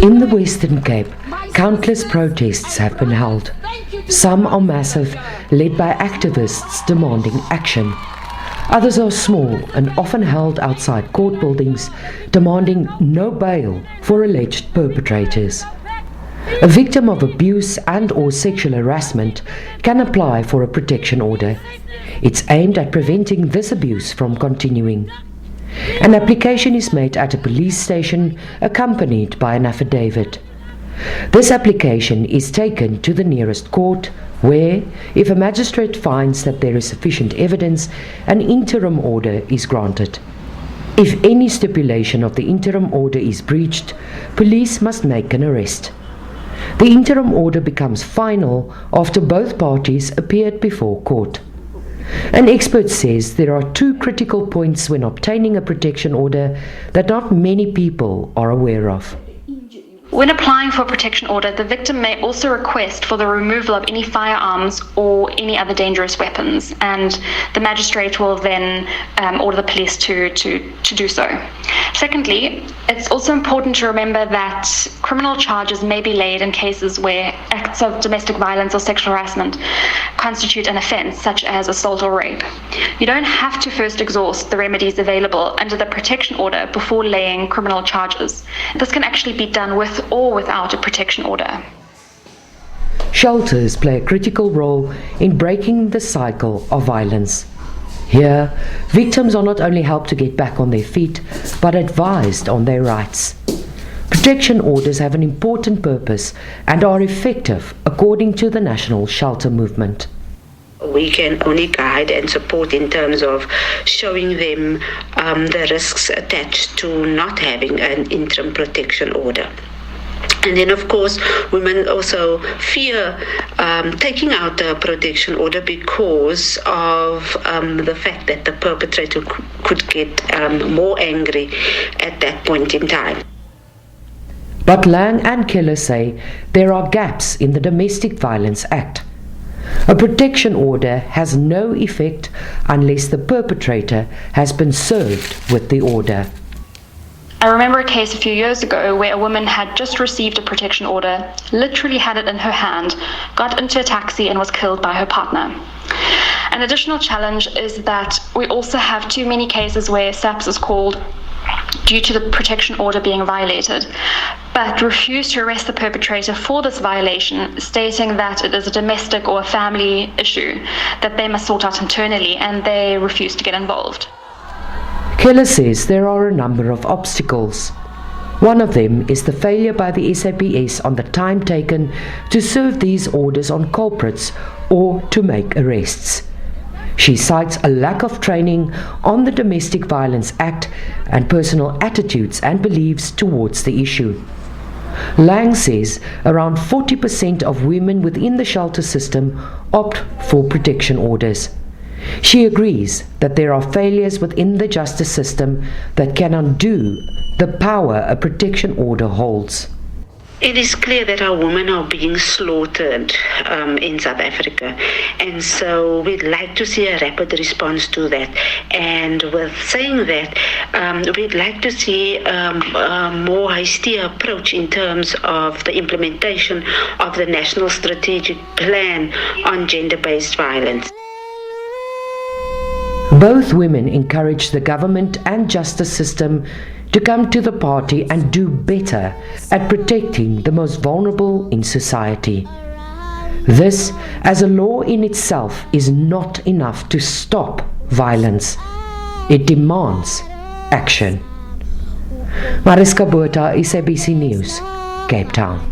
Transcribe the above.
In the Western Cape, countless protests have been held. Some are massive, led by activists demanding action. Others are small and often held outside court buildings, demanding no bail for alleged perpetrators. A victim of abuse and/or sexual harassment can apply for a protection order. It's aimed at preventing this abuse from continuing. An application is made at a police station accompanied by an affidavit. This application is taken to the nearest court where, if a magistrate finds that there is sufficient evidence, an interim order is granted. If any stipulation of the interim order is breached, police must make an arrest. The interim order becomes final after both parties appeared before court. An expert says there are two critical points when obtaining a protection order that not many people are aware of. When applying for a protection order, the victim may also request for the removal of any firearms or any other dangerous weapons, and the magistrate will then order the police to do so. Secondly, it's also important to remember that criminal charges may be laid in cases where acts of domestic violence or sexual harassment constitute an offence, such as assault or rape. You don't have to first exhaust the remedies available under the protection order before laying criminal charges. This can actually be done with or without a protection order. Shelters play a critical role in breaking the cycle of violence. Here, victims are not only helped to get back on their feet, but advised on their rights. Protection orders have an important purpose and are effective according to the National Shelter Movement. We can only guide and support in terms of showing them the risks attached to not having an interim protection order. And then, of course, women also fear taking out a protection order because of the fact that the perpetrator could get more angry at that point in time. But Lang and Keller say there are gaps in the Domestic Violence Act. A protection order has no effect unless the perpetrator has been served with the order. I remember a case a few years ago where a woman had just received a protection order, literally had it in her hand, got into a taxi and was killed by her partner. An additional challenge is that we also have too many cases where SABC is called due to the protection order being violated, but refuse to arrest the perpetrator for this violation, stating that it is a domestic or a family issue that they must sort out internally, and they refuse to get involved. Keller says there are a number of obstacles. One of them is the failure by the SABC on the time taken to serve these orders on culprits or to make arrests. She cites a lack of training on the Domestic Violence Act and personal attitudes and beliefs towards the issue. Lang says around 40% of women within the shelter system opt for protection orders. She agrees that there are failures within the justice system that can undo the power a protection order holds. It is clear that our women are being slaughtered in South Africa, and so we'd like to see a rapid response to that. And with saying that, we'd like to see a more hasty approach in terms of the implementation of the National Strategic Plan on Gender-Based Violence. Both women encourage the government and justice system to come to the party and do better at protecting the most vulnerable in society. This, as a law in itself, is not enough to stop violence. It demands action. Mariska Botha, SABC News, Cape Town.